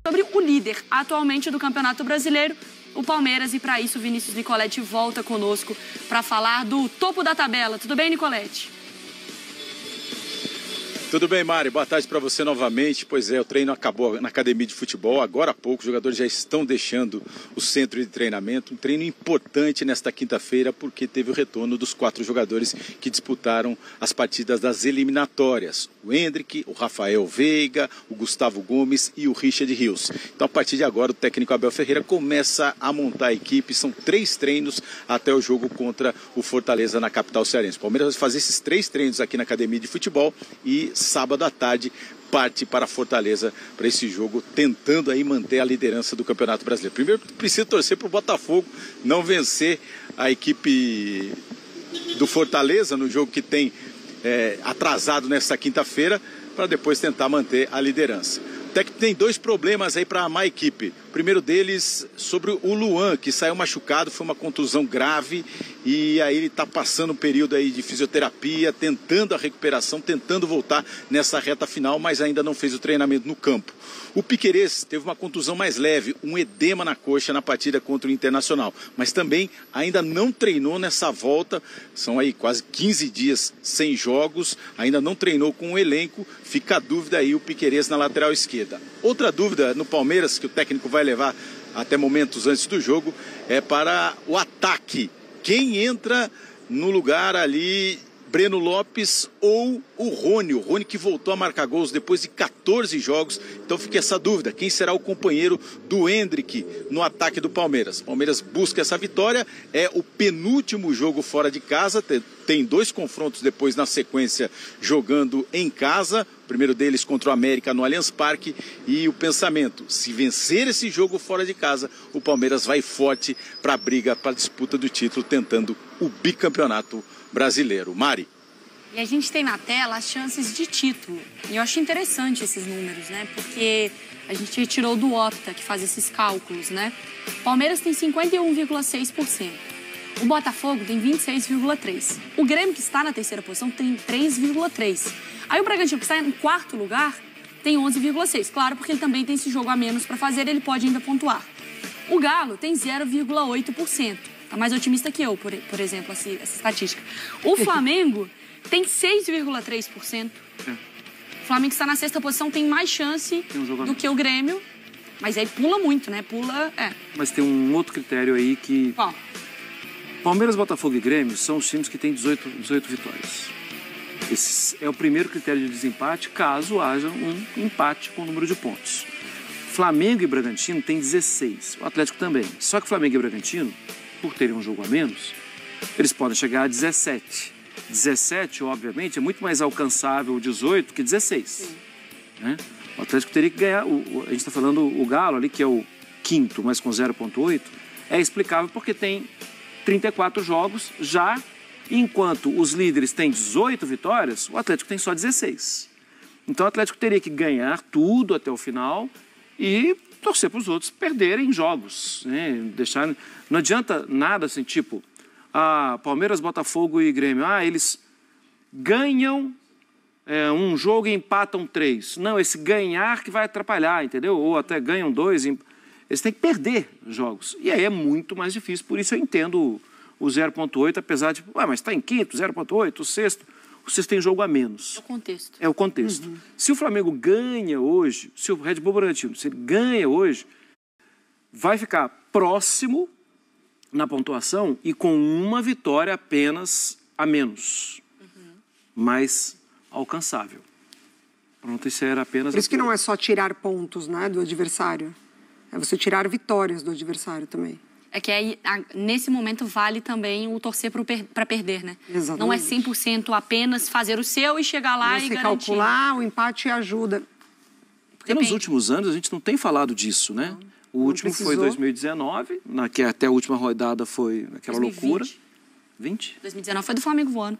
Sobre o líder atualmente do Campeonato Brasileiro, o Palmeiras, e para isso o Vinícius Nicoletti volta conosco para falar do topo da tabela. Tudo bem, Nicoletti? Tudo bem, Mari? Boa tarde para você novamente. Pois é, o treino acabou na academia de futebol. Agora há pouco, os jogadores já estão deixando o centro de treinamento. Um treino importante nesta quinta-feira, porque teve o retorno dos 4 jogadores que disputaram as partidas das eliminatórias. O Hendrick, o Rafael Veiga, o Gustavo Gomes e o Richard Rios. Então, a partir de agora, o técnico Abel Ferreira começa a montar a equipe. São 3 treinos até o jogo contra o Fortaleza na capital cearense. O Palmeiras vai fazer esses 3 treinos aqui na academia de futebol e sábado à tarde parte para Fortaleza para esse jogo, tentando aí manter a liderança do Campeonato Brasileiro. Primeiro precisa torcer para o Botafogo não vencer a equipe do Fortaleza no jogo que tem atrasado nesta quinta-feira, para depois tentar manter a liderança. O técnico tem 2 problemas aí para amar a equipe. O primeiro deles sobre o Luan, que saiu machucado, foi uma contusão grave e aí ele está passando um período aí de fisioterapia, tentando a recuperação, tentando voltar nessa reta final, mas ainda não fez o treinamento no campo. O Piquerez teve uma contusão mais leve, um edema na coxa na partida contra o Internacional, mas também ainda não treinou nessa volta, são aí quase 15 dias sem jogos, ainda não treinou com o elenco, fica a dúvida aí o Piquerez na lateral esquerda. Outra dúvida no Palmeiras, que o técnico vai levar até momentos antes do jogo, é para o ataque. Quem entra no lugar ali, Breno Lopes ou o Rony que voltou a marcar gols depois de 14 jogos. Então fica essa dúvida, quem será o companheiro do Hendrick no ataque do Palmeiras? O Palmeiras busca essa vitória, é o penúltimo jogo fora de casa, tem 2 confrontos depois na sequência jogando em casa, o primeiro deles contra o América no Allianz Parque, e o pensamento, se vencer esse jogo fora de casa, o Palmeiras vai forte para a briga, para a disputa do título, tentando o bicampeonato brasileiro. Mari. E a gente tem na tela as chances de título. E eu acho interessante esses números, né? Porque a gente tirou do Opta, que faz esses cálculos, né? O Palmeiras tem 51,6%. O Botafogo tem 26,3%. O Grêmio, que está na terceira posição, tem 3,3%. Aí o Bragantino, que está em 4º lugar, tem 11,6%. Claro, porque ele também tem esse jogo a menos para fazer, ele pode ainda pontuar. O Galo tem 0,8%. Tá mais otimista que eu, por exemplo, essa estatística. O Flamengo tem 6,3%. O Flamengo, que está na 6ª posição, tem mais chance do que o Grêmio. Mas aí pula muito, né? Mas tem um outro critério aí que... Qual? Palmeiras, Botafogo e Grêmio são os times que têm 18 vitórias. Esse é o primeiro critério de desempate, caso haja um empate com o número de pontos. Flamengo e Bragantino têm 16. O Atlético também. Só que Flamengo e Bragantino, por terem um jogo a menos, eles podem chegar a 17. 17, obviamente, é muito mais alcançável o 18 que 16. Né? O Atlético teria que ganhar, a gente está falando o Galo ali, que é o 5º, mas com 0,8, é explicável porque tem 34 jogos já, enquanto os líderes têm 18 vitórias, o Atlético tem só 16. Então o Atlético teria que ganhar tudo até o final e torcer para os outros perderem jogos, né? Não adianta nada assim, tipo, Palmeiras, Botafogo e Grêmio, eles ganham um jogo e empatam 3. Não, esse ganhar que vai atrapalhar, entendeu? Ou até ganham 2, eles têm que perder jogos. E aí é muito mais difícil, por isso eu entendo o 0,8, apesar de, mas está em 5º, 0,8, o 6º tem jogo a menos. É o contexto. É o contexto. Se o Flamengo ganha hoje, se o Red Bull Bragantino, se ele ganha hoje, vai ficar próximo na pontuação e com uma vitória apenas a menos, mas alcançável. Pronto, isso era apenas... Por isso que não é só tirar pontos, né, do adversário, é você tirar vitórias do adversário também. É que aí, nesse momento, vale também o torcer para perder, né? Exatamente. Não é 100% apenas fazer o seu e chegar lá e garantir. Calcular, o empate ajuda. Porque nos últimos anos a gente não tem falado disso, né? O último foi 2019, que até a última rodada foi aquela 2020. loucura. 20? 2019 foi do Flamengo voando.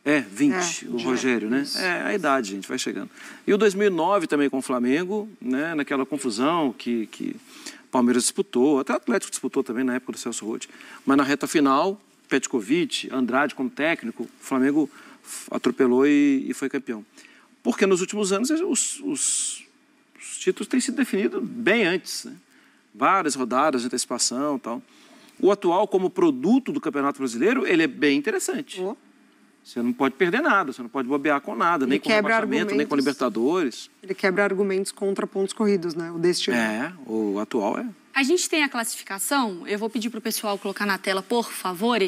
20, o Rogério, né? A idade, gente, vai chegando. E o 2009 também com o Flamengo, né? Naquela confusão que o Palmeiras disputou, até o Atlético disputou também na época do Celso Roth. Mas na reta final, Petkovic, Andrade como técnico, o Flamengo atropelou e foi campeão. Porque nos últimos anos os Os títulos têm sido definidos bem antes, né? Várias rodadas de antecipação e tal. O atual, como produto do Campeonato Brasileiro, ele é bem interessante. Você não pode perder nada, você não pode bobear com nada, nem com rebaixamento, nem com Libertadores. Ele quebra argumentos contra pontos corridos, né? O deste ano. O atual é. A gente tem a classificação, eu vou pedir para o pessoal colocar na tela, por favor,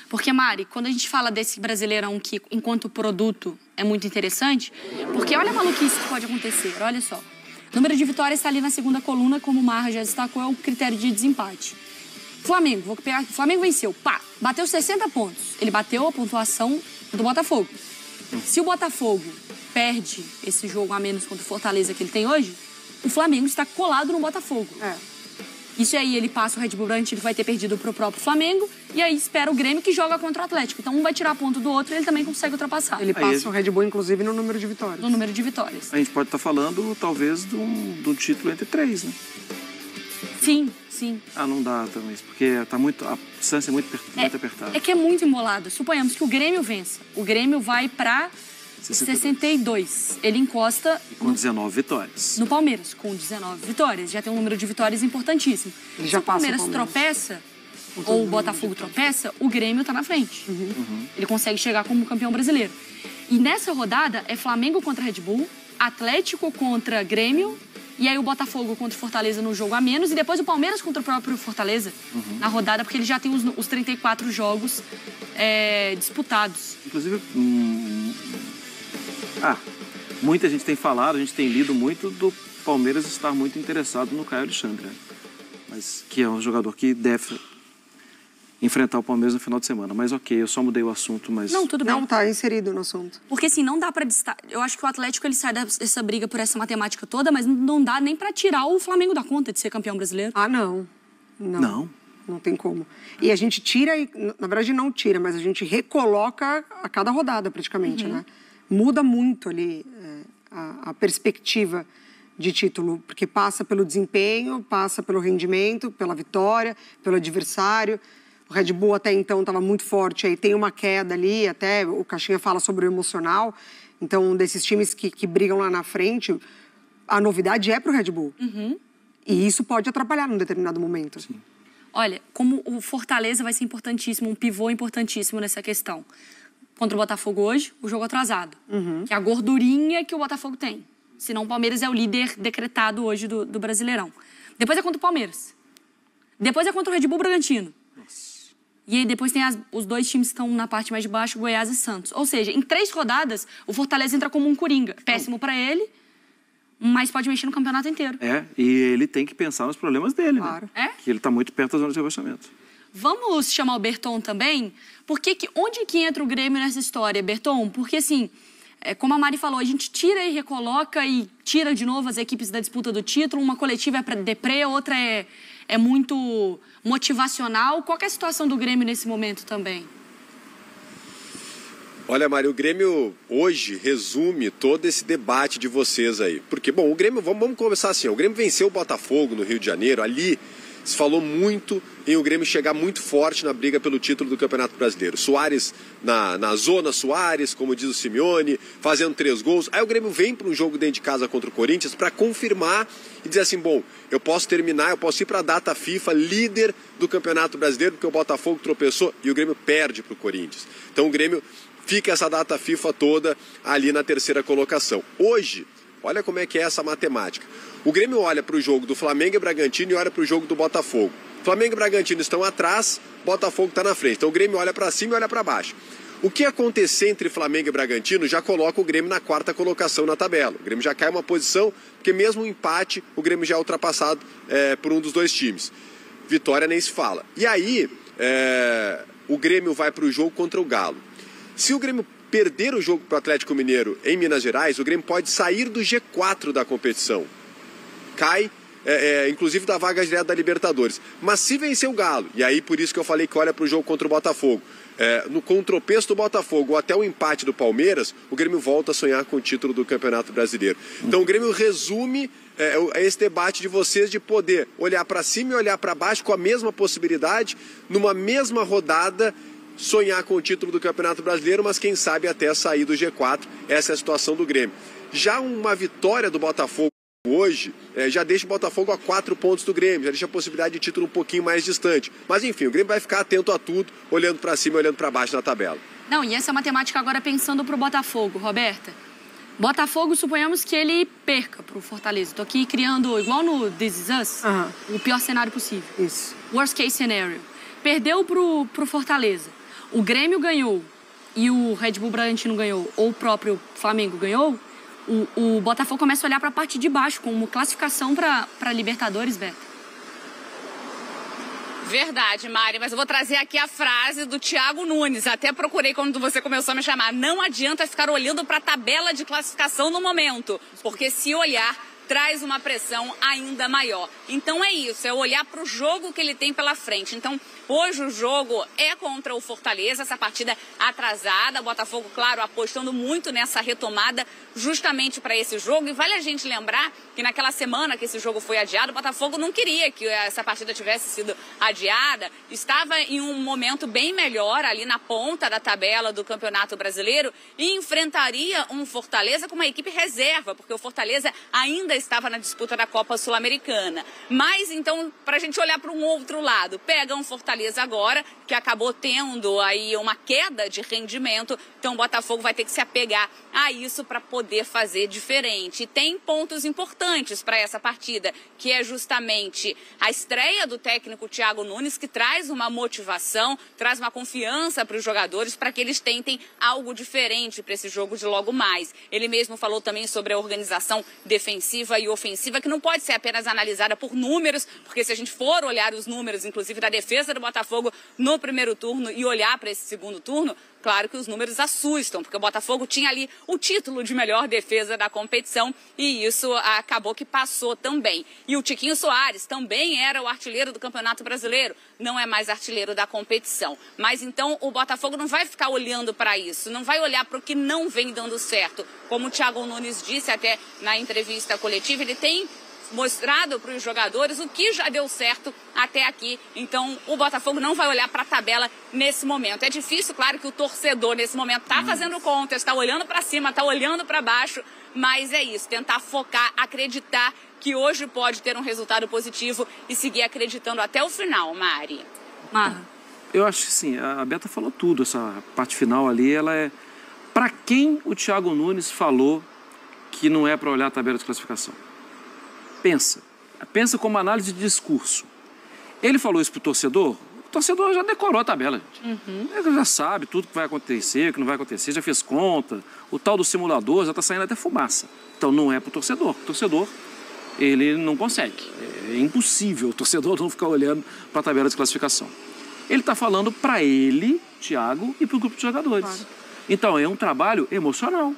porque, Mari, quando a gente fala desse Brasileirão que, enquanto produto, é muito interessante, porque olha a maluquice que pode acontecer, olha só. O número de vitórias está ali na segunda coluna, como o Marra já destacou, é o critério de desempate. Flamengo, vou pegar aqui, Flamengo venceu, bateu 60 pontos, ele bateu a pontuação do Botafogo. Se o Botafogo perde esse jogo a menos contra o Fortaleza que ele tem hoje, o Flamengo está colado no Botafogo. Isso aí, ele passa o Red Bull Bragantino, que vai ter perdido pro próprio Flamengo, e aí espera o Grêmio, que joga contra o Atlético. Então, um vai tirar ponto do outro e ele também consegue ultrapassar. Ele passa o Red Bull, inclusive, no número de vitórias. No número de vitórias. A gente pode estar falando, talvez, do título entre 3, né? Sim, sim. Não dá também, porque a distância é muito apertada. É que é muito embolado. Suponhamos que o Grêmio vença. O Grêmio vai para 62. Ele encosta... Com 19 vitórias. No Palmeiras, com 19 vitórias. Já tem um número de vitórias importantíssimo. Se o Palmeiras tropeça, ou o Botafogo tropeça, o Grêmio está na frente. Ele consegue chegar como campeão brasileiro. E nessa rodada é Flamengo contra Red Bull, Atlético contra Grêmio, e aí o Botafogo contra o Fortaleza no jogo a menos, e depois o Palmeiras contra o próprio Fortaleza na rodada, porque ele já tem os 34 jogos disputados. Inclusive, muita gente tem falado, a gente tem lido muito do Palmeiras estar muito interessado no Caio Alexandre, mas que é um jogador que deve enfrentar o Palmeiras no final de semana. Mas ok, eu só mudei o assunto, mas... Não, tudo bem. Não, tá inserido no assunto. Porque assim, não dá pra destacar... Eu acho que o Atlético, ele sai dessa briga por essa matemática toda, mas não dá nem pra tirar o Flamengo da conta de ser campeão brasileiro. Não tem como. E a gente tira, na verdade não tira, mas a gente recoloca a cada rodada praticamente, né? Muda muito ali a perspectiva de título, porque passa pelo desempenho, passa pelo rendimento, pela vitória, pelo adversário. O Red Bull até então estava muito forte, aí tem uma queda ali, até o Caixinha fala sobre o emocional. Então, desses times que brigam lá na frente, a novidade é pro Red Bull. E isso pode atrapalhar num determinado momento. Sim. Olha, como o Fortaleza vai ser importantíssimo, um pivô importantíssimo nessa questão. Contra o Botafogo hoje, o jogo atrasado. Que é a gordurinha que o Botafogo tem. Senão o Palmeiras é o líder decretado hoje do Brasileirão. Depois é contra o Palmeiras. Depois é contra o Red Bull Bragantino. E aí depois tem os dois times que estão na parte mais de baixo, Goiás e Santos. Ou seja, em 3 rodadas, o Fortaleza entra como um coringa. Péssimo pra ele, mas pode mexer no campeonato inteiro. E ele tem que pensar nos problemas dele, Claro. né? Que ele tá muito perto da zona de rebaixamento. Vamos chamar o Berton também? Porque onde que entra o Grêmio nessa história, Berton? Porque assim, como a Mari falou, a gente tira e recoloca e tira de novo as equipes da disputa do título. Uma coletiva é para deprê, outra é muito motivacional. Qual que é a situação do Grêmio nesse momento também? Olha, Mari, o Grêmio hoje resume todo esse debate de vocês aí. Porque, bom, o Grêmio, vamos começar assim, o Grêmio venceu o Botafogo no Rio de Janeiro, ali se falou muito em o Grêmio chegar muito forte na briga pelo título do Campeonato Brasileiro. Soares na zona Soares, como diz o Simeone, fazendo 3 gols. Aí o Grêmio vem para um jogo dentro de casa contra o Corinthians para confirmar e dizer assim, bom, eu posso terminar, eu posso ir para a data FIFA líder do Campeonato Brasileiro, porque o Botafogo tropeçou e o Grêmio perde para o Corinthians. Então o Grêmio fica essa data FIFA toda ali na 3ª colocação. Hoje, olha como é que é essa matemática. O Grêmio olha para o jogo do Flamengo e Bragantino e olha para o jogo do Botafogo. Flamengo e Bragantino estão atrás, Botafogo está na frente. Então o Grêmio olha para cima e olha para baixo. O que acontecer entre Flamengo e Bragantino já coloca o Grêmio na 4ª colocação na tabela. O Grêmio já cai uma posição, porque mesmo um empate, o Grêmio já é ultrapassado por um dos 2 times. Vitória nem se fala. E aí, o Grêmio vai para o jogo contra o Galo. Se o Grêmio perder o jogo para o Atlético Mineiro em Minas Gerais, o Grêmio pode sair do G4 da competição. Cai, inclusive da vaga direta da Libertadores. Mas se vencer o Galo, e aí por isso que eu falei que olha para o jogo contra o Botafogo, com o tropeço do Botafogo ou até o empate do Palmeiras, o Grêmio volta a sonhar com o título do Campeonato Brasileiro. Então o Grêmio resume esse debate de vocês de poder olhar para cima e olhar para baixo com a mesma possibilidade, numa mesma rodada, sonhar com o título do Campeonato Brasileiro, mas quem sabe até sair do G4. Essa é a situação do Grêmio. Já uma vitória do Botafogo hoje já deixa o Botafogo a 4 pontos do Grêmio, já deixa a possibilidade de título um pouquinho mais distante. Mas enfim, o Grêmio vai ficar atento a tudo, olhando para cima e olhando para baixo na tabela. Não, e essa matemática agora pensando pro Botafogo, Roberta. Botafogo, suponhamos que ele perca pro Fortaleza. Estou aqui criando, igual no This Is Us, o pior cenário possível. Isso. Worst case scenario. Perdeu pro Fortaleza. O Grêmio ganhou e o Red Bull Bragantino ganhou, ou o próprio Flamengo ganhou, o Botafogo começa a olhar para a parte de baixo, como classificação para Libertadores, Beto. Verdade, Mari, mas eu vou trazer aqui a frase do Thiago Nunes. Até procurei quando você começou a me chamar. Não adianta ficar olhando para a tabela de classificação no momento, porque se olhar, traz uma pressão ainda maior. Então é isso, é olhar para o jogo que ele tem pela frente. Então, hoje o jogo é contra o Fortaleza, essa partida atrasada. O Botafogo, claro, apostando muito nessa retomada justamente para esse jogo. E vale a gente lembrar que naquela semana que esse jogo foi adiado, o Botafogo não queria que essa partida tivesse sido adiada. Estava em um momento bem melhor ali na ponta da tabela do Campeonato Brasileiro e enfrentaria um Fortaleza com uma equipe reserva, porque o Fortaleza ainda estava na disputa da Copa Sul-Americana. Mas, então, para a gente olhar para um outro lado, pega um Fortaleza agora, que acabou tendo aí uma queda de rendimento, então o Botafogo vai ter que se apegar a isso para poder fazer diferente. E tem pontos importantes para essa partida, que é justamente a estreia do técnico Thiago Nunes, que traz uma motivação, traz uma confiança para os jogadores, para que eles tentem algo diferente para esse jogo de logo mais. Ele mesmo falou também sobre a organização defensiva e ofensiva, que não pode ser apenas analisada por números, porque se a gente for olhar os números, inclusive da defesa do Botafogo no primeiro turno e olhar para esse segundo turno, claro que os números assustam, porque o Botafogo tinha ali o título de melhor defesa da competição e isso acabou que passou também. E o Tiquinho Soares também era o artilheiro do Campeonato Brasileiro, não é mais artilheiro da competição. Mas então o Botafogo não vai ficar olhando para isso, não vai olhar para o que não vem dando certo. Como o Thiago Nunes disse até na entrevista coletiva, ele tem mostrado para os jogadores o que já deu certo até aqui. Então, o Botafogo não vai olhar para a tabela nesse momento. É difícil, claro, que o torcedor nesse momento está fazendo contas, está olhando para cima, está olhando para baixo, mas é isso, tentar focar, acreditar que hoje pode ter um resultado positivo e seguir acreditando até o final, Mari. Marra. Eu acho que sim, a Beta falou tudo, essa parte final ali, ela é... Para quem o Thiago Nunes falou que não é para olhar a tabela de classificação? Pensa como análise de discurso. Ele falou isso pro torcedor, o torcedor já decorou a tabela, gente. Ele já sabe tudo que vai acontecer, o que não vai acontecer, já fez conta, o tal do simulador já está saindo até fumaça. Então não é pro torcedor. O torcedor, ele não consegue. É impossível o torcedor não ficar olhando para a tabela de classificação. Ele está falando para ele, Thiago, e para o grupo de jogadores. Claro. Então é um trabalho emocional.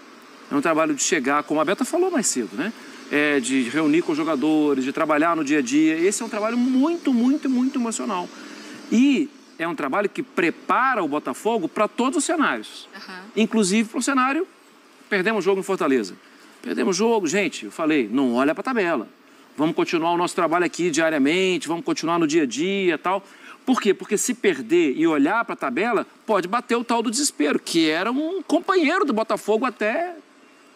É um trabalho de chegar, como a Beta falou mais cedo, né? De reunir com os jogadores, de trabalhar no dia a dia. Esse é um trabalho muito, muito, muito emocional. E é um trabalho que prepara o Botafogo para todos os cenários. Inclusive para o cenário, perdemos o jogo em Fortaleza. Perdemos o jogo, gente, eu falei, não olha para a tabela. Vamos continuar o nosso trabalho aqui diariamente, vamos continuar no dia a dia e tal. Por quê? Porque se perder e olhar para a tabela, pode bater o tal do desespero, que era um companheiro do Botafogo até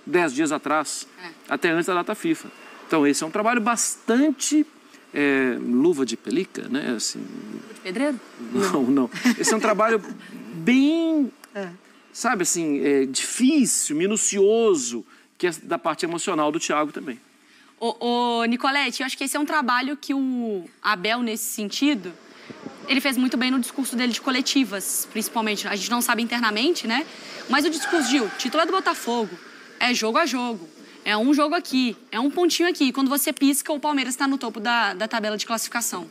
10 dias atrás, até antes da data FIFA. Então, esse é um trabalho bastante luva de pelica, né? Assim, luva de pedreiro? Não. Esse é um trabalho bem, sabe assim, difícil, minucioso, que é da parte emocional do Thiago também. Ô, Nicolete, eu acho que esse é um trabalho que o Abel, nesse sentido, ele fez muito bem no discurso dele de coletivas, principalmente. A gente não sabe internamente, né? Mas o discurso de título é do Botafogo. É jogo a jogo, é um jogo aqui, é um pontinho aqui. E quando você pisca, o Palmeiras está no topo da tabela de classificação.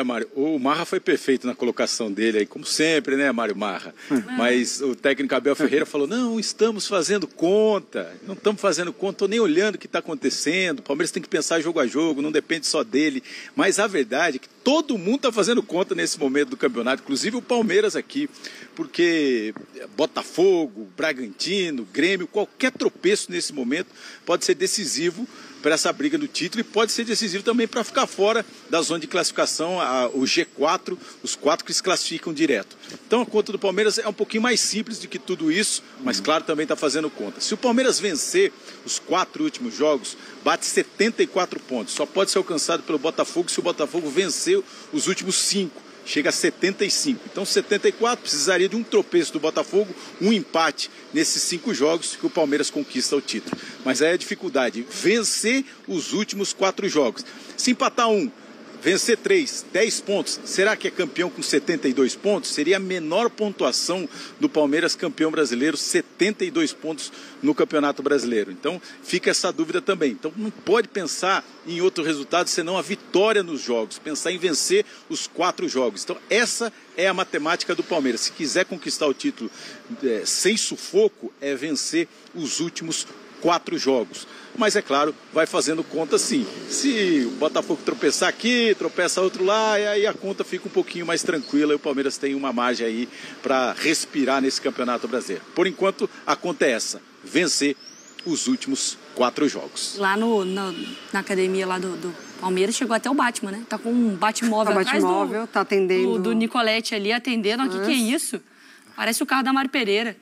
Mário, o Marra foi perfeito na colocação dele aí, como sempre, né, Mário Marra? Mas o técnico Abel Ferreira falou, não estamos fazendo conta, não estamos fazendo conta, estou nem olhando o que está acontecendo, o Palmeiras tem que pensar jogo a jogo, não depende só dele. Mas a verdade é que todo mundo está fazendo conta nesse momento do campeonato, inclusive o Palmeiras aqui, porque Botafogo, Bragantino, Grêmio, qualquer tropeço nesse momento pode ser decisivo para essa briga do título e pode ser decisivo também para ficar fora da zona de classificação, o G4, os 4 que se classificam direto. Então a conta do Palmeiras é um pouquinho mais simples do que tudo isso, mas claro, também está fazendo conta. Se o Palmeiras vencer os 4 últimos jogos, bate 74 pontos. Só pode ser alcançado pelo Botafogo se o Botafogo vencer os últimos 5. Chega a 75. Então 74 precisaria de um tropeço do Botafogo, um empate nesses 5 jogos que o Palmeiras conquista o título. Mas aí é a dificuldade, vencer os últimos 4 jogos. Se empatar 1, vencer 3, 10 pontos, será que é campeão com 72 pontos? Seria a menor pontuação do Palmeiras campeão brasileiro, 72 pontos no Campeonato Brasileiro. Então fica essa dúvida também. Então não pode pensar em outro resultado senão a vitória nos jogos, pensar em vencer os 4 jogos. Então essa é a matemática do Palmeiras. Se quiser conquistar o título sem sufoco, é vencer os últimos 4 jogos. Mas é claro, vai fazendo conta sim. Se o Botafogo tropeçar aqui, tropeça outro lá, e aí a conta fica um pouquinho mais tranquila e o Palmeiras tem uma margem aí para respirar nesse Campeonato Brasileiro. Por enquanto, a conta é essa, vencer os últimos 4 jogos. Lá na academia lá do Palmeiras chegou até o Batman, né? Tá com um Batmóvel atrás tá atendendo. do Nicolete ali atendendo. O que é isso? Parece o carro da Mari Pereira.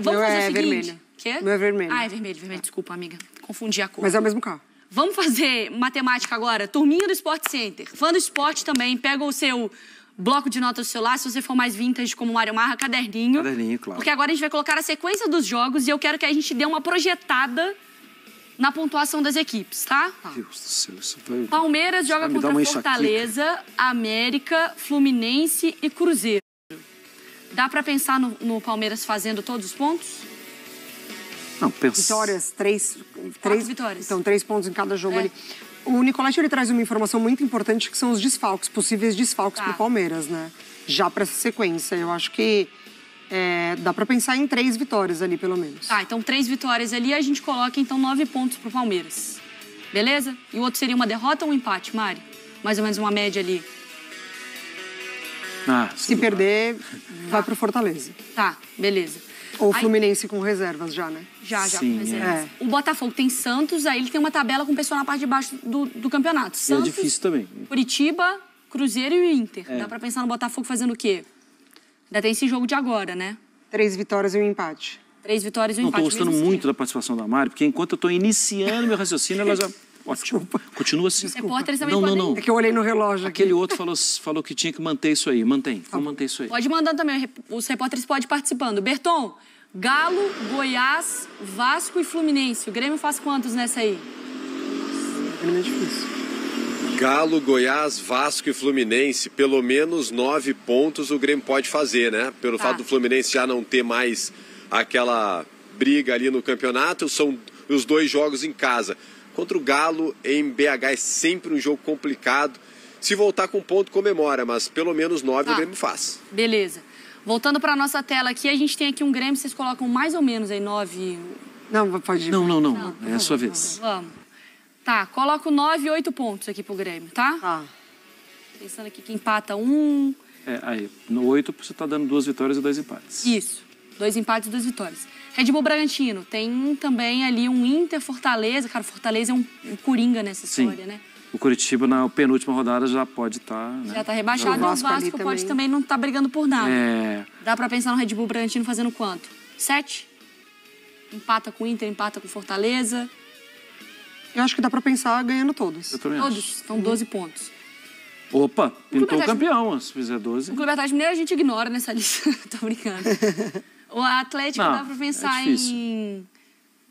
Vamos fazer o seguinte... Vermelho. Quê? Meu é vermelho. Ah, é vermelho. Desculpa, amiga. Confundi a cor. Mas é o mesmo carro. Vamos fazer matemática agora. Turminha do Sport Center. Fã do esporte também. Pega o seu bloco de notas do celular. Se você for mais vintage como o Mário Marra, caderninho. Caderninho, claro. Porque agora a gente vai colocar a sequência dos jogos e eu quero que a gente dê uma projetada na pontuação das equipes, tá? Deus do céu, isso vai... Palmeiras joga contra Fortaleza, América, Fluminense e Cruzeiro. Dá pra pensar no Palmeiras fazendo todos os pontos? Não, pensa... Vitórias, 3 vitórias. Então, 3 pontos em cada jogo ali. O Nicolete, ele traz uma informação muito importante, que são os desfalques, possíveis desfalques pro Palmeiras, né? Já para essa sequência. Eu acho que dá para pensar em 3 vitórias ali, pelo menos. Tá, então 3 vitórias ali e a gente coloca, então, 9 pontos pro Palmeiras. Beleza? E o outro seria uma derrota ou um empate, Mari? Mais ou menos uma média ali. Se perder, vai pro Fortaleza. Tá, beleza. Ou o Fluminense com reservas já, né? Já Sim, com reservas. O Botafogo tem Santos, aí ele tem uma tabela com o pessoal na parte de baixo do campeonato. Santos, é difícil também. Curitiba, Cruzeiro e Inter. Dá pra pensar no Botafogo fazendo o quê? Ainda tem esse jogo de agora, né? 3 vitórias e um empate. 3 vitórias e um empate. Não, tô gostando muito da participação da Mari, porque enquanto eu tô iniciando meu raciocínio, ela já... Ótimo. Continua assim. Os repórteres também podem... Não. É que eu olhei no relógio aqui. Aquele outro falou que tinha que manter isso aí. Vamos manter isso aí. Pode mandar também. Os repórteres podem ir participando. Berton, Galo, Goiás, Vasco e Fluminense. O Grêmio faz quantos nessa aí? É difícil. Galo, Goiás, Vasco e Fluminense, pelo menos 9 pontos o Grêmio pode fazer, né? Pelo fato do Fluminense já não ter mais aquela briga ali no campeonato, são os 2 jogos em casa. Contra o Galo, em BH, é sempre um jogo complicado. Se voltar com ponto, comemora, mas pelo menos 9 o Grêmio faz. Beleza. Voltando para a nossa tela aqui, a gente tem aqui um Grêmio, vocês colocam mais ou menos aí 9... Não, pode ir. Não. É a sua vez. Vamos. Tá, coloco 9 e 8 pontos aqui pro Grêmio, tá? Tá. Pensando aqui que empata 1... Aí, no 8 você tá dando 2 vitórias e 2 empates. Isso. 2 empates e 2 vitórias. Red Bull Bragantino, tem também ali um Inter Fortaleza. Cara, Fortaleza é um coringa nessa história, né? O Curitiba, na penúltima rodada, já pode estar... né? Já tá rebaixado, o Vasco pode também não tá brigando por nada. Dá pra pensar no Red Bull Bragantino fazendo quanto? 7? Empata com o Inter, empata com Fortaleza. Eu acho que dá pra pensar ganhando todos. Eu também Todos, acho. são 12 pontos. Opa, pintou o campeão, se fizer 12. O Clube Atlético Mineiro a gente ignora nessa lista. Tô brincando. O Atlético dá pra pensar em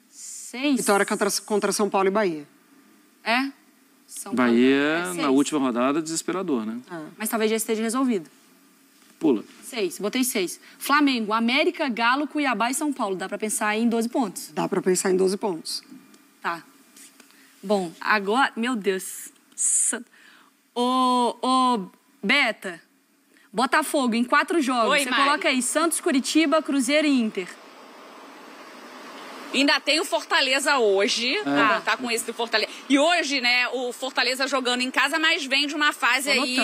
6. Vitória contra São Paulo e Bahia. São Paulo. Bahia, na última rodada, desesperador, né? Mas talvez já esteja resolvido. Pula. 6, botei 6. Flamengo, América, Galo, Cuiabá e São Paulo. Dá pra pensar em 12 pontos. Dá pra pensar em 12 pontos. Tá. Bom, agora... Meu Deus. Ô, Beta, Botafogo, em 4 jogos. Oi, você Mari. coloca aí Santos, Curitiba, Cruzeiro e Inter. Ainda tem o Fortaleza hoje, pra contar com esse do Fortaleza. E hoje, né, o Fortaleza jogando em casa, mas vem de uma fase aí,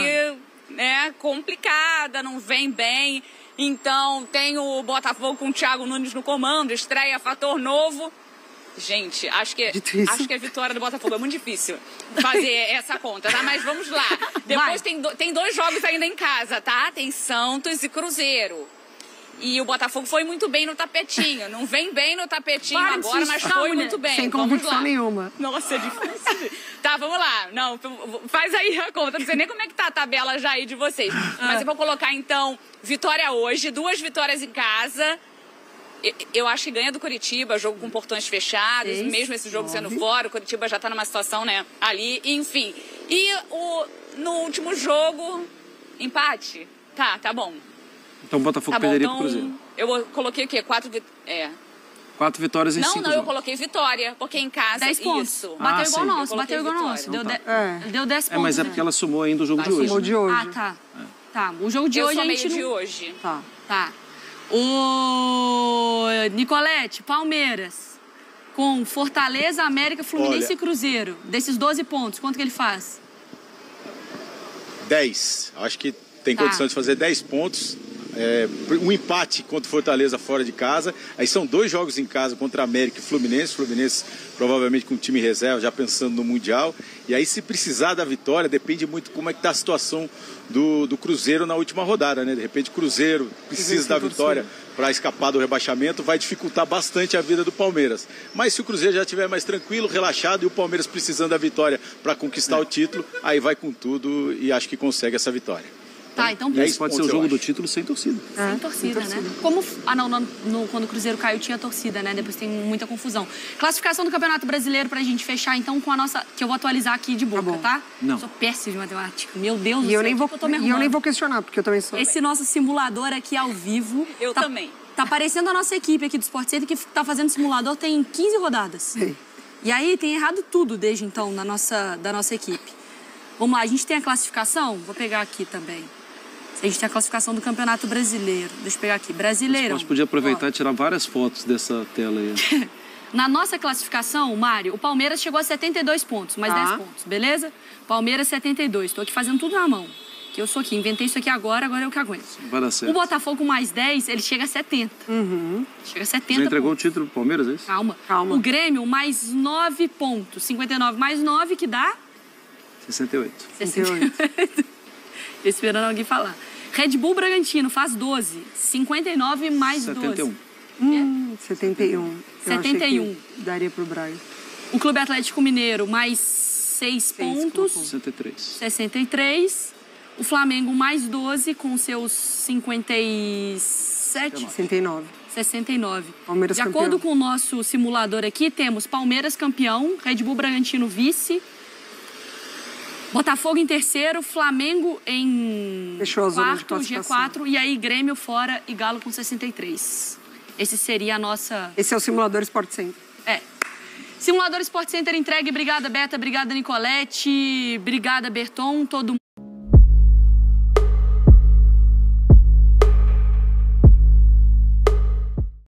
né, complicada, não vem bem. Então, tem o Botafogo com o Thiago Nunes no comando, estreia fator novo. Gente, acho que a vitória do Botafogo é muito difícil fazer essa conta, tá? Mas vamos lá. Depois tem 2 jogos ainda em casa, tá? Tem Santos e Cruzeiro. E o Botafogo foi muito bem no tapetinho. Não vem bem no tapetinho agora, mas foi muito bem. Sem convicção nenhuma. Nossa, é difícil. Tá, vamos lá. Não, faz aí a conta. Não sei nem como é que tá a tabela já aí de vocês. Mas eu vou colocar, então, vitória hoje, 2 vitórias em casa. Eu acho que ganha do Coritiba, jogo com portões fechados, mesmo esse jogo sendo fora, o Coritiba já tá numa situação, né, ali, enfim. E no último jogo, empate? Tá bom. Então o Botafogo perderia pro Cruzeiro. Eu coloquei o quê? 4 vitórias em 5 jogos. Não, eu coloquei vitória, porque em casa, 10 pontos. Isso. Bateu igual nosso, bateu igual nosso. Deu 10 pontos. Mas é porque ela somou ainda o jogo de hoje. Somou de hoje. Ah, tá. O jogo de hoje a gente de hoje. Tá. O Nicolete, Palmeiras, com Fortaleza, América, Fluminense e Cruzeiro. Desses 12 pontos, quanto que ele faz? 10. Acho que tem condição de fazer 10 pontos. Um empate contra o Fortaleza fora de casa. Aí são 2 jogos em casa contra a América e Fluminense. Fluminense provavelmente com time reserva, já pensando no Mundial. E aí, se precisar da vitória, depende muito como é que está a situação do Cruzeiro na última rodada, né? De repente o Cruzeiro precisa da vitória para escapar do rebaixamento, vai dificultar bastante a vida do Palmeiras. Mas se o Cruzeiro já estiver mais tranquilo, relaxado, e o Palmeiras precisando da vitória para conquistar o título, aí vai com tudo e acho que consegue essa vitória. Tá, então pode ser o jogo do título sem torcida. Sem torcida, né? Como, quando o Cruzeiro caiu tinha torcida, né? Depois tem muita confusão. Classificação do Campeonato Brasileiro pra gente fechar, então, com a nossa... Que eu vou atualizar aqui de boca, tá? Não. Sou péssima de matemática. Meu Deus do céu, eu nem vou questionar, porque eu também sou. Esse nosso simulador aqui ao vivo... Eu também. Tá parecendo a nossa equipe aqui do Sport Center, que tá fazendo simulador tem 15 rodadas. Sim. E aí tem errado tudo desde então da nossa equipe. Vamos lá, a gente tem a classificação? Vou pegar aqui também. A gente tem a classificação do Campeonato Brasileiro. Deixa eu pegar aqui. Brasileirão. A gente podia aproveitar e tirar várias fotos dessa tela aí. Na nossa classificação, Mário, o Palmeiras chegou a 72 pontos, mais 10 pontos, beleza? Palmeiras 72. Estou aqui fazendo tudo na mão. Que eu sou aqui, inventei isso aqui agora é o que aguento. Vai dar certo. O Botafogo com mais 10, ele chega a 70. Chega a 70 Já entregou pontos. o título pro Palmeiras, é isso? Calma. O Grêmio, mais 9 pontos. 59 mais 9, que dá? 68. 68. Esperando alguém falar. Red Bull Bragantino faz 12. 59 mais 71. 12. 71. 71. Daria pro Braga. O Clube Atlético Mineiro, mais 6 pontos. 63. 63. O Flamengo, mais 12, com seus 57. 69. 69. Palmeiras De campeão. acordo com o nosso simulador aqui, temos Palmeiras campeão, Red Bull Bragantino vice, Botafogo em terceiro, Flamengo em Fechou a zona de quarto, classificação. G4, e aí Grêmio fora e Galo com 63. Esse seria a nossa... Esse é o simulador Sport Center. Simulador Sport Center entregue. Obrigada, Beta. Obrigada, Nicolete. Obrigada, Berton. Todo mundo.